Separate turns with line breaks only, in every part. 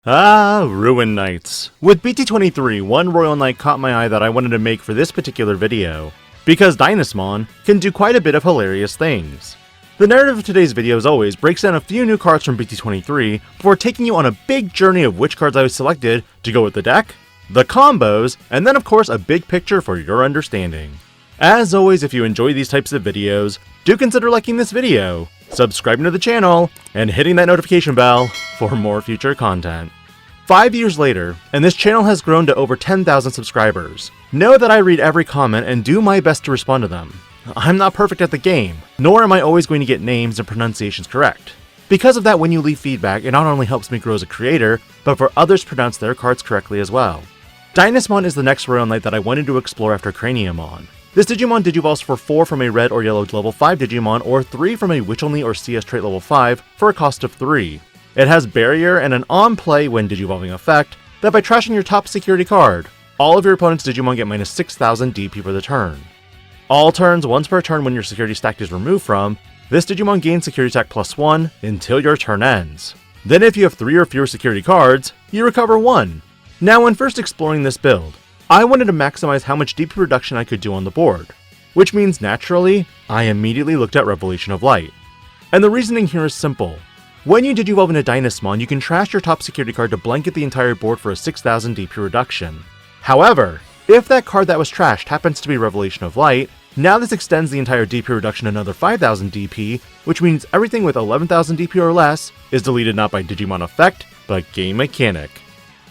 Ruin Knights. With BT23, one Royal Knight caught my eye that I wanted to make for this particular video, because Dynasmon can do quite a bit of hilarious things. The narrative of today's video, as always, breaks down a few new cards from BT23 before taking you on a big journey of which cards I selected to go with the deck, the combos, and then of course a big picture for your understanding. As always, if you enjoy these types of videos, do consider liking this video, subscribing to the channel, and hitting that notification bell for more future content. 5 years later, and this channel has grown to over 10,000 subscribers. Know that I read every comment and do my best to respond to them. I'm not perfect at the game, nor am I always going to get names and pronunciations correct. Because of that, when you leave feedback, it not only helps me grow as a creator, but for others to pronounce their cards correctly as well. Dynasmon is the next Royal Knight that I wanted to explore after Angemon. This Digimon digivolves for 4 from a red or yellow level 5 Digimon, or 3 from a Witch-Only or CS trait level 5 for a cost of 3. It has Barrier and an on-play when digivolving effect that by trashing your top security card, all of your opponent's Digimon get minus 6,000 DP for the turn. All turns, once per turn when your security stack is removed from, this Digimon gains security stack +1 until your turn ends. Then if you have 3 or fewer security cards, you recover 1. Now when first exploring this build, I wanted to maximize how much DP reduction I could do on the board, which means naturally, I immediately looked at Revelation of Light. And the reasoning here is simple. When you digivolve into Dynasmon, you can trash your top security card to blanket the entire board for a 6,000 DP reduction. However, if that card that was trashed happens to be Revelation of Light, now this extends the entire DP reduction another 5,000 DP, which means everything with 11,000 DP or less is deleted not by Digimon effect, but game mechanic.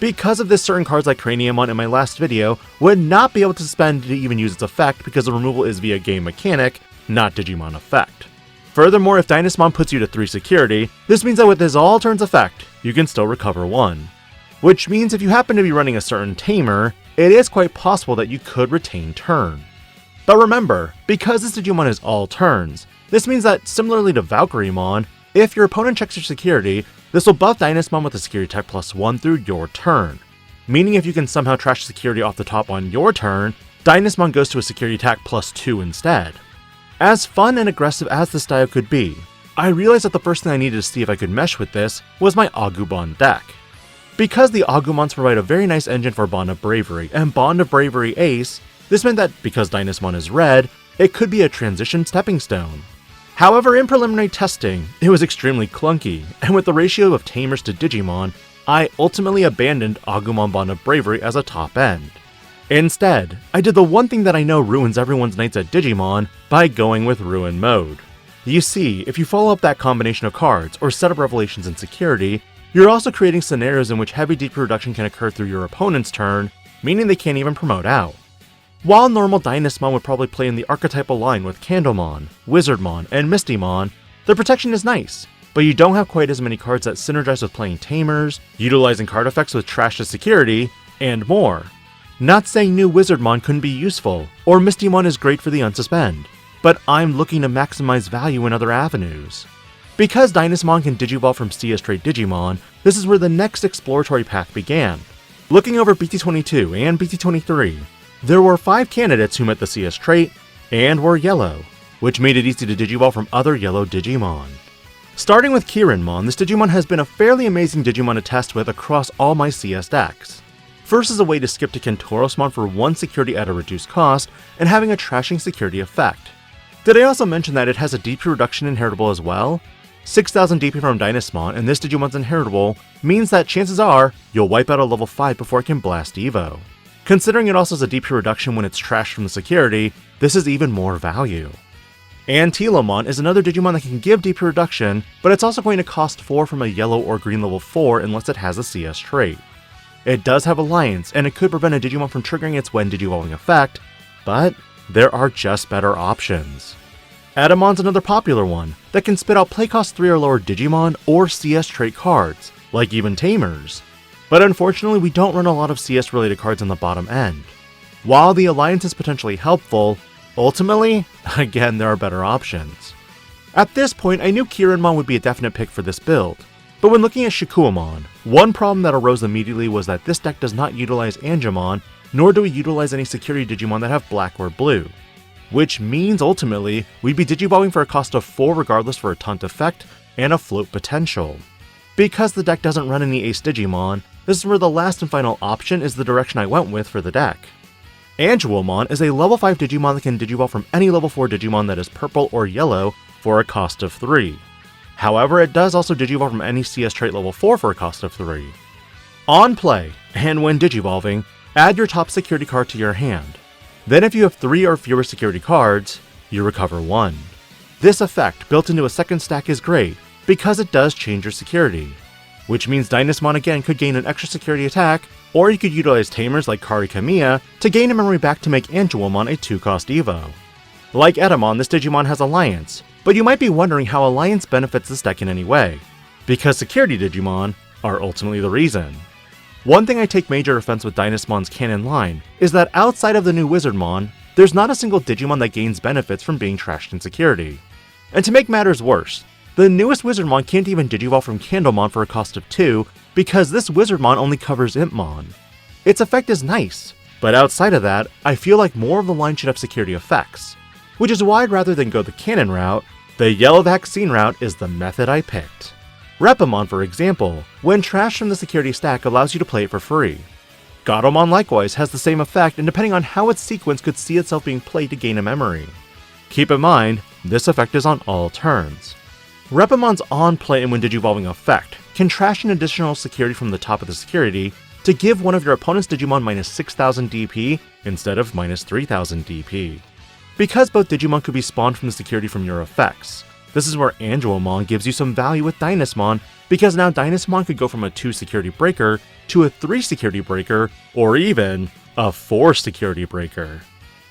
Because of this, certain cards like Angemon in my last video would not be able to spend to even use its effect because the removal is via game mechanic, not Digimon effect. Furthermore, if Dynasmon puts you to 3 security, this means that with this all turns effect, you can still recover 1. Which means if you happen to be running a certain tamer, it is quite possible that you could retain turn. But remember, because this Digimon is all turns, this means that similarly to Valkyremon, if your opponent checks your security, this will buff Dynasmon with a security type +1 through your turn. Meaning if you can somehow trash security off the top on your turn, Dynasmon goes to a security attack +2 instead. As fun and aggressive as this style could be, I realized that the first thing I needed to see if I could mesh with this was my Agumon deck. Because the Agumons provide a very nice engine for Bond of Bravery and Bond of Bravery Ace, this meant that because Dynasmon is red, it could be a transition stepping stone. However, in preliminary testing, it was extremely clunky, and with the ratio of Tamers to Digimon, I ultimately abandoned Agumon Bond of Bravery as a top end. Instead, I did the one thing that I know ruins everyone's nights at Digimon by going with Ruin mode. You see, if you follow up that combination of cards or set up revelations and security, you're also creating scenarios in which heavy DP reduction can occur through your opponent's turn, meaning they can't even promote out. While normal Dynasmon would probably play in the archetypal line with Candlemon, Wizardmon, and Mistymon, the protection is nice, but you don't have quite as many cards that synergize with playing Tamers, utilizing card effects with trash to security, and more. Not saying new Wizardmon couldn't be useful, or Mistymon is great for the unsuspend, but I'm looking to maximize value in other avenues. Because Dynasmon can digivolve from CS trait Digimon, this is where the next exploratory path began. Looking over BT22 and BT23, there were 5 candidates who met the CS trait, and were yellow, which made it easy to digivolve from other yellow Digimon. Starting with Kirinmon, this Digimon has been a fairly amazing Digimon to test with across all my CS decks. First is a way to skip to Kentorosmon for 1 security at a reduced cost, and having a trashing security effect. Did I also mention that it has a DP reduction inheritable as well? 6,000 DP from Dynasmon, and this Digimon's inheritable means that chances are, you'll wipe out a level 5 before it can blast Evo. Considering it also has a DP reduction when it's trashed from the security, this is even more value. Antelomon is another Digimon that can give DP reduction, but it's also going to cost 4 from a yellow or green level 4 unless it has a CS trait. It does have Alliance, and it could prevent a Digimon from triggering its when digivolving effect, but there are just better options. Adamon's another popular one that can spit out playcost 3 or lower Digimon or CS trait cards, like even Tamers. But unfortunately, we don't run a lot of CS related cards on the bottom end. While the Alliance is potentially helpful, ultimately, again, there are better options. At this point, I knew Kirinmon would be a definite pick for this build, but when looking at Shikuamon, one problem that arose immediately was that this deck does not utilize Angemon, nor do we utilize any security Digimon that have black or blue. Which means ultimately, we'd be digivolving for a cost of 4 regardless for a taunt effect and a float potential. Because the deck doesn't run any Ace Digimon, this is where the last and final option is the direction I went with for the deck. Angemon is a level 5 Digimon that can Digivolve from any level 4 Digimon that is purple or yellow for a cost of 3. However, it does also Digivolve from any CS trait level 4 for a cost of 3. On play, and when Digivolving, add your top security card to your hand. Then if you have 3 or fewer security cards, you recover 1. This effect built into a second stack is great because it does change your security, which means Dynasmon again could gain an extra security attack, or you could utilize tamers like Kari Kamiya to gain a memory back to make Angemon a 2-cost Evo. Like Edamon, this Digimon has Alliance, but you might be wondering how Alliance benefits this deck in any way, because security Digimon are ultimately the reason. One thing I take major offense with Dynasmon's canon line is that outside of the new Wizardmon, there's not a single Digimon that gains benefits from being trashed in security. And to make matters worse, the newest Wizardmon can't even Digivolve from Candlemon for a cost of 2 because this Wizardmon only covers Impmon. Its effect is nice, but outside of that, I feel like more of the line should have security effects, which is why rather than go the canon route, the yellow vaccine route is the method I picked. Repamon, for example, when trashed from the security stack allows you to play it for free. Gatomon likewise has the same effect, and depending on how its sequence could see itself being played to gain a memory. Keep in mind, this effect is on all turns. Repamon's on play and when Digivolving effect can trash an additional security from the top of the security to give one of your opponent's Digimon minus 6000 DP instead of minus 3000 DP. Because both Digimon could be spawned from the security from your effects, this is where Angemon gives you some value with Dynasmon, because now Dynasmon could go from a 2 security breaker to a 3 security breaker, or even a 4 security breaker.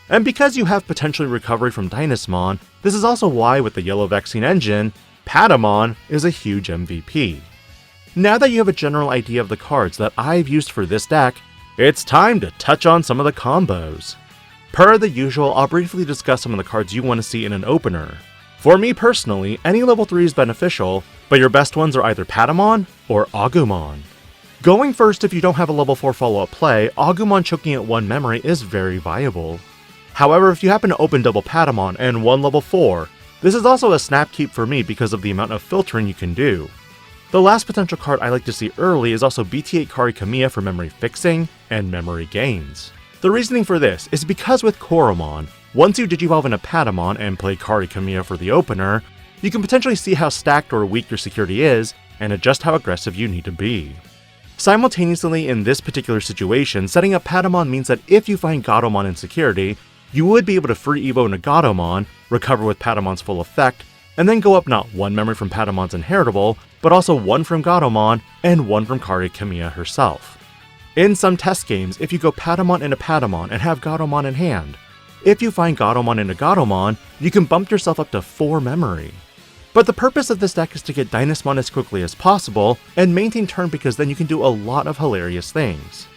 And because you have potentially recovery from Dynasmon, this is also why with the yellow vaccine engine, Patamon is a huge MVP. Now that you have a general idea of the cards that I've used for this deck, it's time to touch on some of the combos. Per the usual, I'll briefly discuss some of the cards you want to see in an opener. For me personally, any level 3 is beneficial, but your best ones are either Patamon or Agumon. Going first, if you don't have a level 4 follow-up play, Agumon choking at 1 memory is very viable. However, if you happen to open double Patamon and 1 level 4, this is also a snap keep for me because of the amount of filtering you can do. The last potential card I like to see early is also BT23 Kari Kamiya for memory fixing and memory gains. The reasoning for this is because with Koromon, once you Digivolve in a Patamon and play Kari Kamiya for the opener, you can potentially see how stacked or weak your security is and adjust how aggressive you need to be. Simultaneously in this particular situation, setting up Patamon means that if you find Gatomon in security, you would be able to free Evo into Gatomon, recover with Patamon's full effect, and then go up not 1 memory from Patamon's inheritable, but also 1 from Gatomon and 1 from Kari Kamiya herself. In some test games, if you go Patamon into Patamon and have Gatomon in hand, if you find Gatomon into Gatomon, you can bump yourself up to 4 memory. But the purpose of this deck is to get Dynasmon as quickly as possible and maintain turn because then you can do a lot of hilarious things.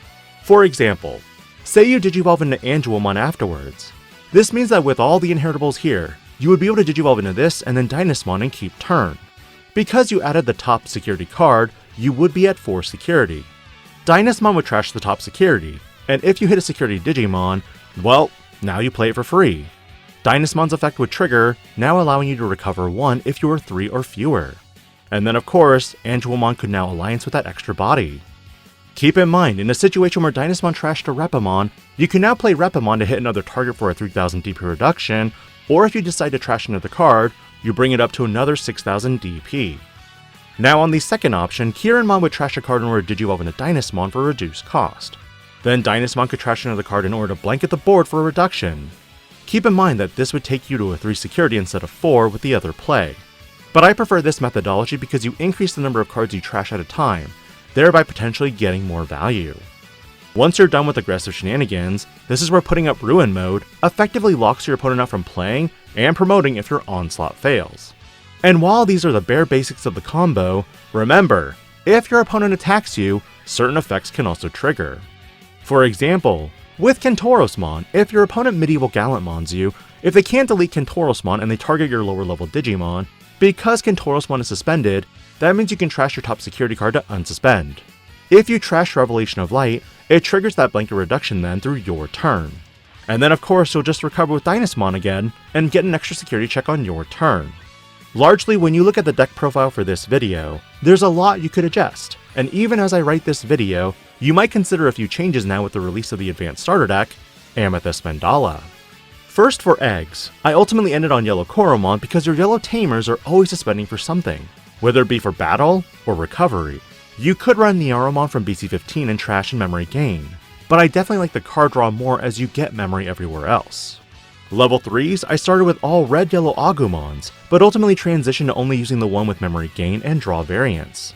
For example, say you Digivolve into Angemon afterwards. This means that with all the inheritables here, you would be able to Digivolve into this and then Dynasmon and keep turn. Because you added the top security card, you would be at 4 security. Dynasmon would trash the top security, and if you hit a security Digimon, well, now you play it for free. Dynasmon's effect would trigger, now allowing you to recover 1 if you are 3 or fewer. And then of course, Angemon could now alliance with that extra body. Keep in mind, in a situation where Dynasmon trashed a Repamon, you can now play Repamon to hit another target for a 3000 DP reduction, or if you decide to trash another card, you bring it up to another 6000 DP. Now on the second option, Kiranmon would trash a card in order to Digivolve into Dynasmon for a reduced cost. Then Dynasmon could trash another card in order to blanket the board for a reduction. Keep in mind that this would take you to a 3 security instead of 4 with the other play. But I prefer this methodology because you increase the number of cards you trash at a time, thereby potentially getting more value. Once you're done with aggressive shenanigans, this is where putting up Ruin mode effectively locks your opponent out from playing and promoting if your onslaught fails. And while these are the bare basics of the combo, remember, if your opponent attacks you, certain effects can also trigger. For example, with Kentorosmon, if your opponent Medieval Gallantmons you, if they can't delete Kentorosmon and they target your lower level Digimon, because Kentorosmon is suspended, that means you can trash your top security card to unsuspend. If you trash Revelation of Light, it triggers that blanket reduction then through your turn. And then of course you'll just recover with Dynasmon again, and get an extra security check on your turn. Largely, when you look at the deck profile for this video, there's a lot you could adjust, and even as I write this video, you might consider a few changes now with the release of the advanced starter deck, Amethyst Mandala. First for eggs, I ultimately ended on yellow Koromon because your yellow tamers are always suspending for something, whether it be for battle or recovery. You could run Nearomon from BT15 and trash and memory gain, but I definitely like the card draw more as you get memory everywhere else. Level 3s, I started with all red-yellow Agumons, but ultimately transitioned to only using the one with memory gain and draw variants.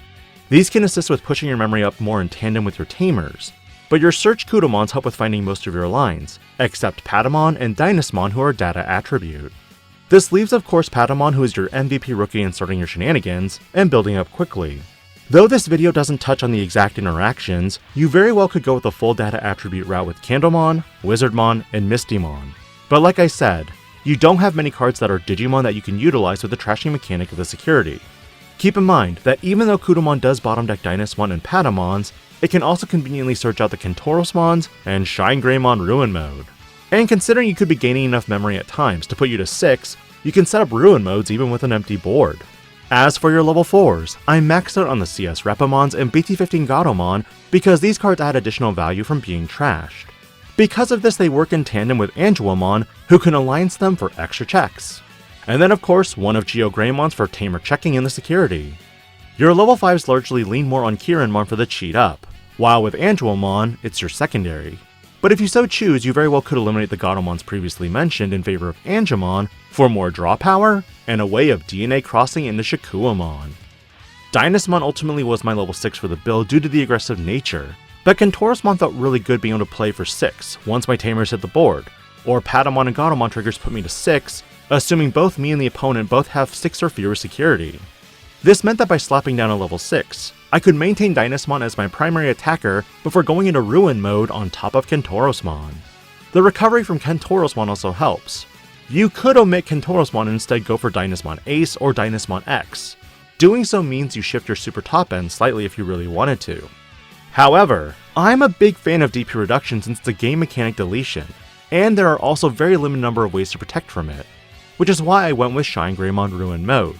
These can assist with pushing your memory up more in tandem with your tamers, but your search Kudomons help with finding most of your lines, except Patamon and Dynasmon who are data attribute. This leaves of course Patamon who is your MVP rookie in starting your shenanigans and building up quickly. Though this video doesn't touch on the exact interactions, you very well could go with the full data attribute route with Candlemon, Wizardmon, and Mistymon. But like I said, you don't have many cards that are Digimon that you can utilize with the trashing mechanic of the security. Keep in mind that even though Kudomon does bottom deck Dynasmon and Patamons, it can also conveniently search out the Kentorosmons and Shine Greymon Ruin Mode. And considering you could be gaining enough memory at times to put you to 6, you can set up Ruin Modes even with an empty board. As for your level 4s, I maxed out on the CS Repamons and BT15 Gatomon because these cards add additional value from being trashed. Because of this, they work in tandem with Angemon, who can alliance them for extra checks. And then of course, one of Geo Greymons for tamer checking in the security. Your level 5s largely lean more on Kirinmon for the cheat up, while with Angemon, it's your secondary. But if you so choose, you very well could eliminate the Gatomons previously mentioned in favor of Angemon for more draw power and a way of DNA crossing into Shikuamon. Dynasmon ultimately was my level 6 for the build due to the aggressive nature, but Kentorosmon felt really good being able to play for 6 once my tamers hit the board, or Patamon and Gatomon triggers put me to 6, assuming both me and the opponent both have 6 or fewer security. This meant that by slapping down a level 6, I could maintain Dynasmon as my primary attacker before going into Ruin mode on top of Kentorosmon. The recovery from Kentorosmon also helps. You could omit Kentorosmon and instead go for Dynasmon Ace or Dynasmon X. Doing so means you shift your super top end slightly if you really wanted to. However, I'm a big fan of DP reduction since it's a game mechanic deletion, and there are also a very limited number of ways to protect from it, which is why I went with Shine Greymon Ruin mode.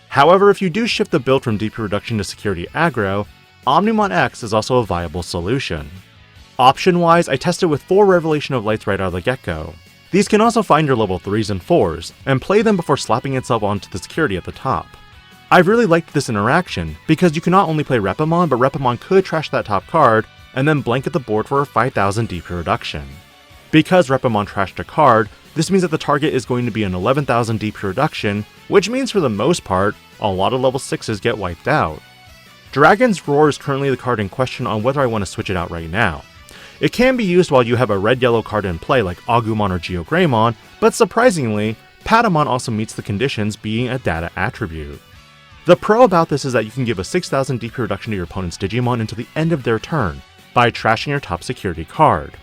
However, if you do shift the build from DP reduction to security aggro, Omnimon X is also a viable solution. Option-wise, I tested with 4 Revelation of Lights right out of the get-go. These can also find your level 3s and 4s, and play them before slapping itself onto the security at the top. I've really liked this interaction, because you can not only play Repamon, but Repamon could trash that top card, and then blanket the board for a 5000 DP reduction. Because Repamon trashed a card, this means that the target is going to be an 11,000 DP reduction, which means for the most part, a lot of level 6s get wiped out. Dragon's Roar is currently the card in question on whether I want to switch it out right now. It can be used while you have a red-yellow card in play like Agumon or Geo Greymon, but surprisingly, Patamon also meets the conditions being a data attribute. The pro about this is that you can give a 6000 DP reduction to your opponent's Digimon until the end of their turn, by trashing your top security card.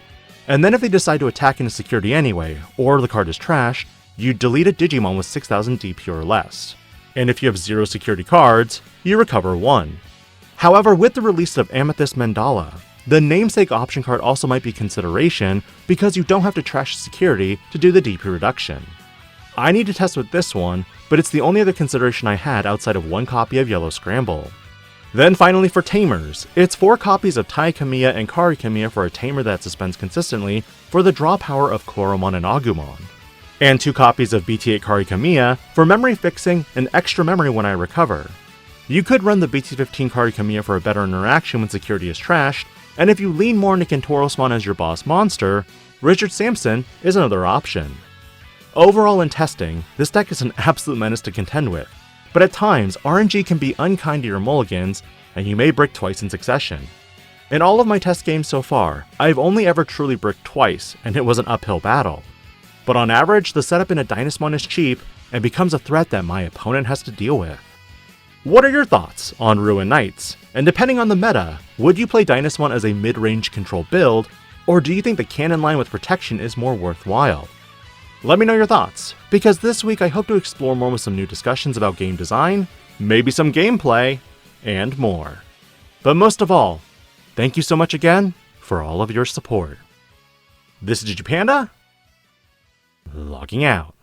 And then if they decide to attack into security anyway, or the card is trashed, you delete a Digimon with 6000 DP or less. And if you have 0 security cards, you recover 1. However, with the release of Amethyst Mandala, the namesake option card also might be consideration because you don't have to trash security to do the DP reduction. I need to test with this one, but it's the only other consideration I had outside of 1 copy of Yellow Scramble. Then finally for Tamers, it's 4 copies of Tai Kamiya and Kari Kamiya for a Tamer that suspends consistently for the draw power of Koromon and Agumon, and 2 copies of BT8 Kari Kamiya for memory fixing and extra memory when I recover. You could run the BT15 Kari Kamiya for a better interaction when security is trashed, and if you lean more into Kentorosmon as your boss monster, Richard Sampson is another option. Overall in testing, this deck is an absolute menace to contend with, but at times RNG can be unkind to your mulligans, and you may brick twice in succession. In all of my test games so far, I've only ever truly bricked twice, and it was an uphill battle. But on average, the setup in a Dynasmon is cheap, and becomes a threat that my opponent has to deal with. What are your thoughts on Ruin Knights? And depending on the meta, would you play Dynasmon as a mid-range control build, or do you think the cannon line with protection is more worthwhile? Let me know your thoughts, because this week I hope to explore more with some new discussions about game design, maybe some gameplay, and more. But most of all, thank you so much again for all of your support. This is DIGI-PANDA, logging out.